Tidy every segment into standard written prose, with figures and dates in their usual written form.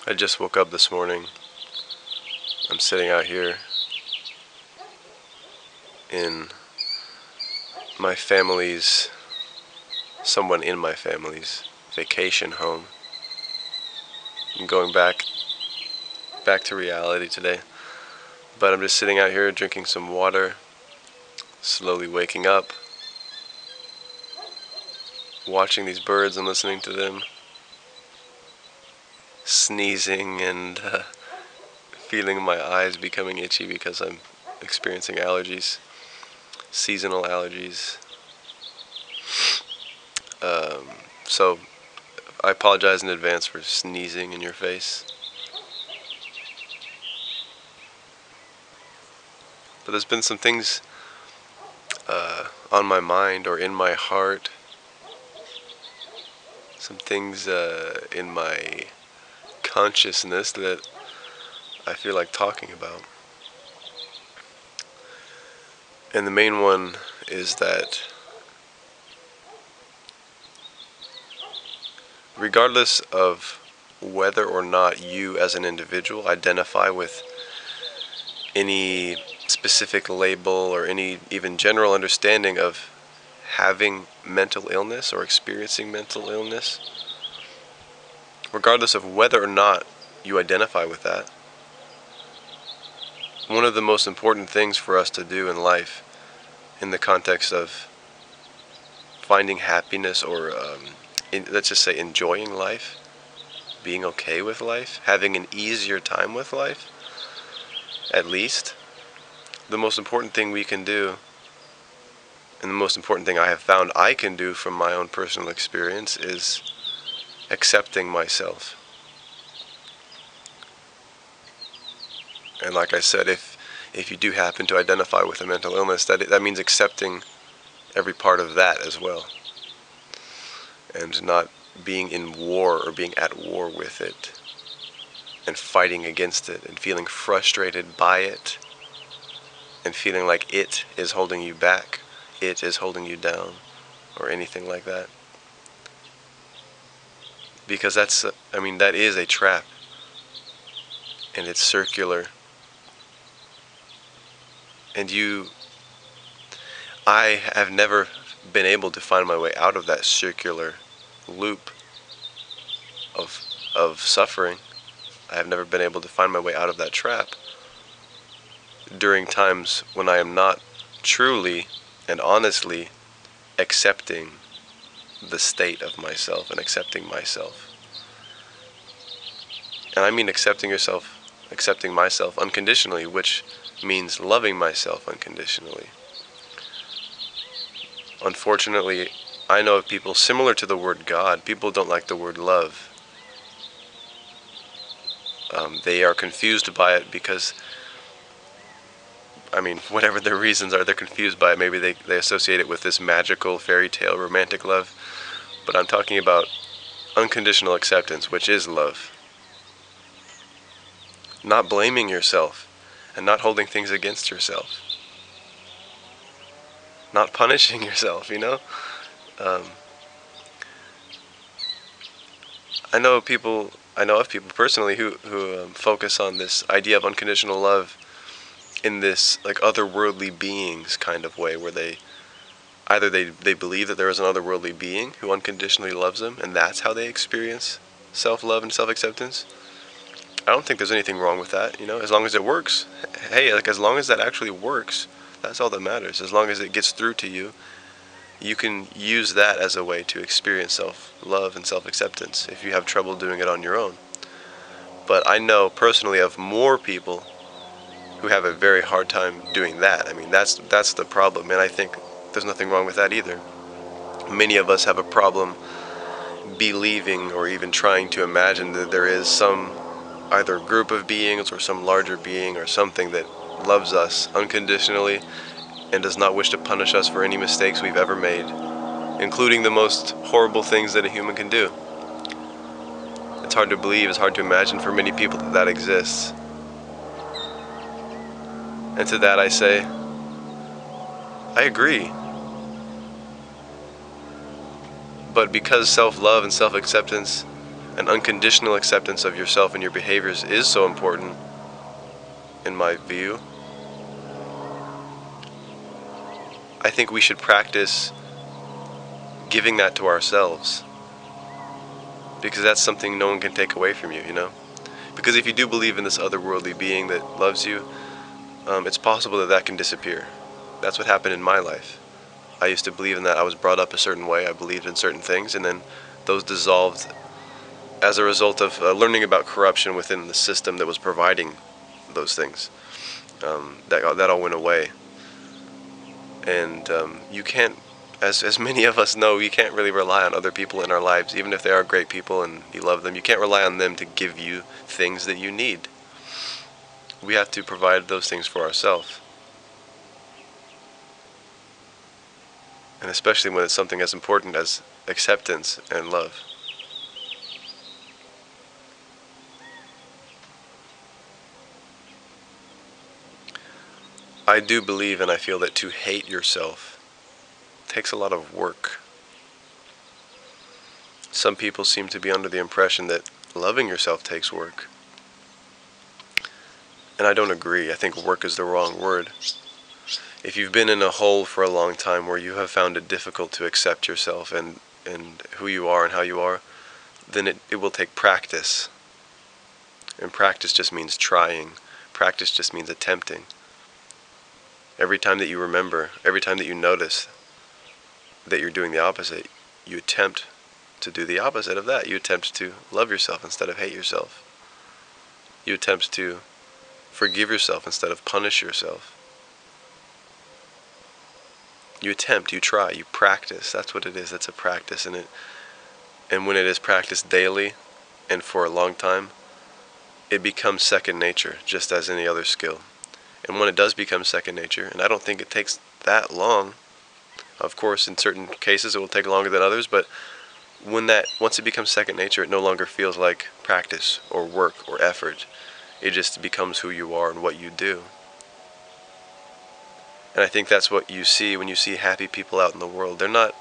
I just woke up this morning. I'm sitting out here in my family's, someone in my family's vacation home. I'm going back to reality today. But I'm just sitting out here drinking some water, slowly waking up, watching these birds and listening to them, sneezing and feeling my eyes becoming itchy because I'm experiencing allergies, seasonal allergies. So I apologize in advance for sneezing in your face. But there's been some things on my mind or in my heart, some things in my consciousness that I feel like talking about. And the main one is that regardless of whether or not you as an individual identify with any specific label or any even general understanding of having mental illness or experiencing mental illness, regardless of whether or not you identify with that, one of the most important things for us to do in life, in the context of finding happiness or let's just say enjoying life, being okay with life, having an easier time with life, at least, the most important thing we can do, and the most important thing I have found I can do from my own personal experience, is accepting myself. And like I said, if you do happen to identify with a mental illness, that means accepting every part of that as well, and not being in war or being at war with it and fighting against it and feeling frustrated by it and feeling like it is holding you back, it is holding you down, or anything like that. Because that is a trap, and it's circular. And I have never been able to find my way out of that circular loop of suffering. I have never been able to find my way out of that trap during times when I am not truly and honestly accepting the state of myself and accepting myself. And I mean accepting myself unconditionally, which means loving myself unconditionally. Unfortunately, I know of people similar to the word God. People don't like the word love. They are confused by it because, whatever their reasons are, they're confused by it. Maybe they associate it with this magical fairy tale romantic love. But I'm talking about unconditional acceptance, which is love. Not blaming yourself and not holding things against yourself. Not punishing yourself, I know of people personally who focus on this idea of unconditional love in this like otherworldly beings kind of way, where they believe that there is an otherworldly being who unconditionally loves them, and that's how they experience self-love and self-acceptance. I don't think there's anything wrong with that, as long as it works. Hey, as long as that actually works, that's all that matters. As long as it gets through to you, you can use that as a way to experience self-love and self-acceptance if you have trouble doing it on your own. But I know personally of more people who have a very hard time doing that. That's the problem, and I think there's nothing wrong with that either. Many of us have a problem believing or even trying to imagine that there is some either group of beings or some larger being or something that loves us unconditionally and does not wish to punish us for any mistakes we've ever made, including the most horrible things that a human can do. It's hard to believe, it's hard to imagine for many people that exists. And to that I say, I agree. But because self-love and self-acceptance an unconditional acceptance of yourself and your behaviors is so important, in my view, I think we should practice giving that to ourselves. Because that's something no one can take away from you, you know? Because if you do believe in this otherworldly being that loves you, it's possible that that can disappear. That's what happened in my life. I used to believe in that. I was brought up a certain way. I believed in certain things, and then those dissolved as a result of learning about corruption within the system that was providing those things. That all went away. And you can't, as many of us know, you can't really rely on other people in our lives, even if they are great people and you love them. You can't rely on them to give you things that you need. We have to provide those things for ourselves. And especially when it's something as important as acceptance and love. I do believe and I feel that to hate yourself takes a lot of work. Some people seem to be under the impression that loving yourself takes work. And I don't agree. I think work is the wrong word. If you've been in a hole for a long time where you have found it difficult to accept yourself and who you are and how you are, then it will take practice. And practice just means trying. Practice just means attempting. Every time that you remember, every time that you notice that you're doing the opposite, you attempt to do the opposite of that. You attempt to love yourself instead of hate yourself. You attempt to forgive yourself instead of punish yourself. You attempt, you try, you practice. That's what it is. That's a practice. And when it is practiced daily and for a long time, it becomes second nature, just as any other skill. And when it does become second nature, and I don't think it takes that long, of course in certain cases it will take longer than others, but once it becomes second nature, it no longer feels like practice or work or effort. It just becomes who you are and what you do. And I think that's what you see when you see happy people out in the world. I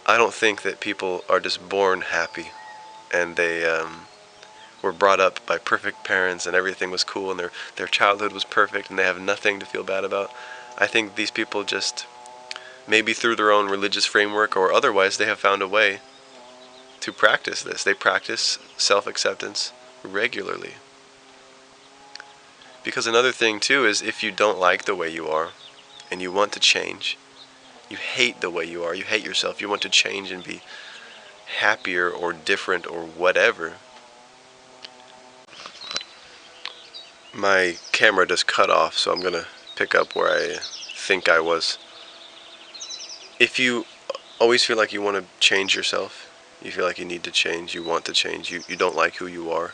don't think that people are just born happy and they were brought up by perfect parents and everything was cool and their childhood was perfect and they have nothing to feel bad about. I think these people just, maybe through their own religious framework or otherwise, they have found a way to practice this. They practice self-acceptance regularly. Because another thing too is if you don't like the way you are and you want to change, you hate the way you are, you hate yourself, you want to change and be happier or different or whatever. My camera just cut off, so I'm going to pick up where I think I was. If you always feel like you want to change yourself, you feel like you need to change, you want to change, you don't like who you are,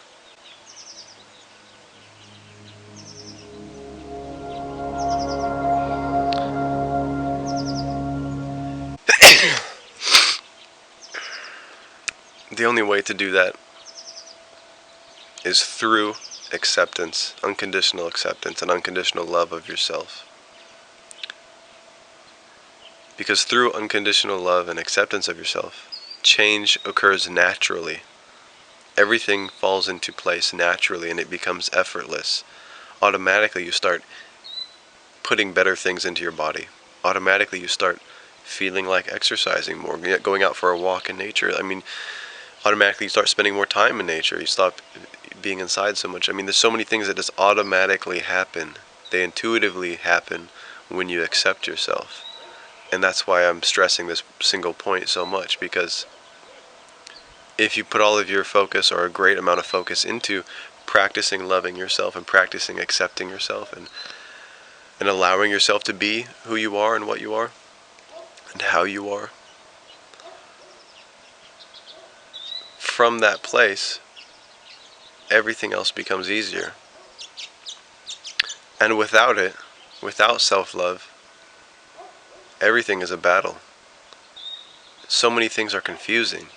the only way to do that is through acceptance, unconditional acceptance, and unconditional love of yourself. Because through unconditional love and acceptance of yourself, change occurs naturally. Everything falls into place naturally and it becomes effortless. Automatically you start putting better things into your body. Automatically you start feeling like exercising more, going out for a walk in nature. Automatically you start spending more time in nature. You stop being inside so much. There's so many things that just automatically happen. They intuitively happen when you accept yourself. And that's why I'm stressing this single point so much, because if you put all of your focus or a great amount of focus into practicing loving yourself and practicing accepting yourself and allowing yourself to be who you are and what you are and how you are, from that place, everything else becomes easier. And without it, without self-love, everything is a battle. So many things are confusing.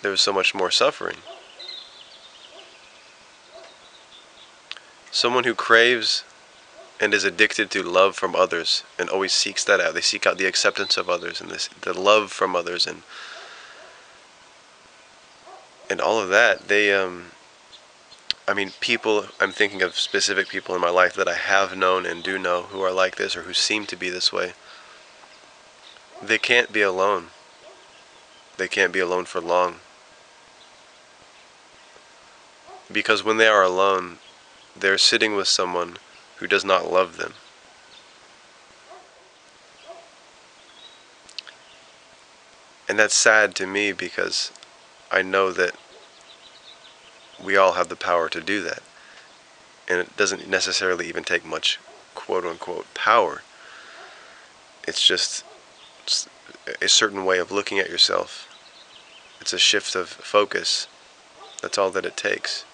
There's so much more suffering. Someone who craves and is addicted to love from others and always seeks that out. They seek out the acceptance of others and the love from others, and and all of that, they I mean, people, I'm thinking of specific people in my life that I have known and do know who are like this or who seem to be this way. They can't be alone. They can't be alone for long. Because when they are alone, they're sitting with someone who does not love them. And that's sad to me because I know that we all have the power to do that. And it doesn't necessarily even take much quote unquote power. It's just a certain way of looking at yourself. It's a shift of focus. That's all that it takes.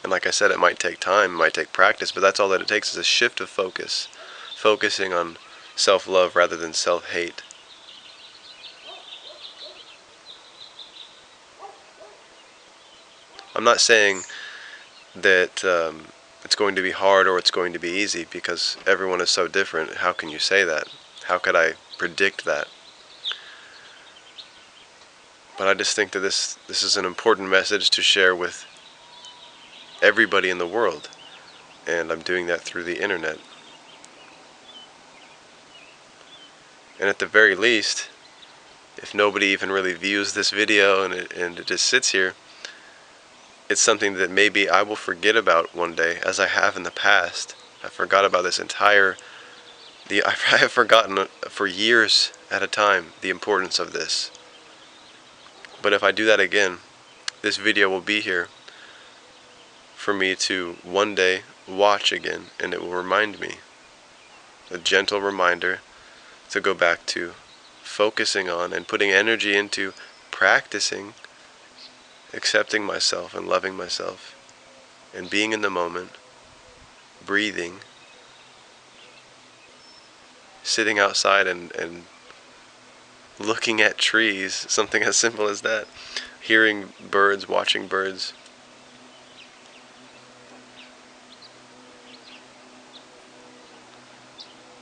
And like I said, it might take time, it might take practice, but that's all that it takes is a shift of focus. Focusing on self-love rather than self-hate. I'm not saying that it's going to be hard or it's going to be easy, because everyone is so different. How can you say that? How could I predict that? But I just think that this is an important message to share with everybody in the world, and I'm doing that through the internet. And at the very least, if nobody even really views this video and it just sits here, it's something that maybe I will forget about one day, as I have in the past. I forgot about this I have forgotten for years at a time the importance of this. But if I do that again, this video will be here for me to one day watch again, and it will remind me, a gentle reminder to go back to focusing on and putting energy into practicing accepting myself and loving myself and being in the moment, breathing, sitting outside and looking at trees, something as simple as that, hearing birds, watching birds.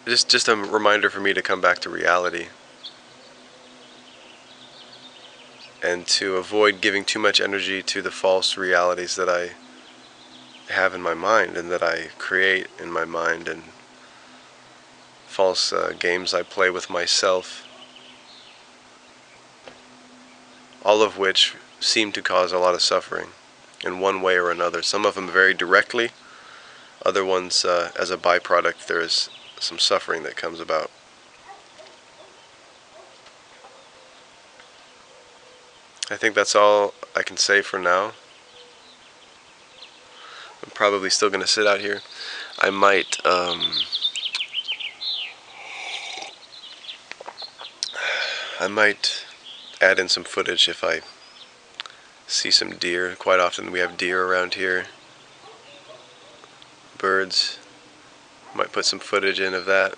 Just a reminder for me to come back to reality and to avoid giving too much energy to the false realities that I have in my mind and that I create in my mind, and false games I play with myself, all of which seem to cause a lot of suffering in one way or another. Some of them very directly, other ones as a byproduct there is some suffering that comes about. I think that's all I can say for now. I'm probably still going to sit out here. I might add in some footage if I see some deer. Quite often we have deer around here. Birds. Might put some footage in of that.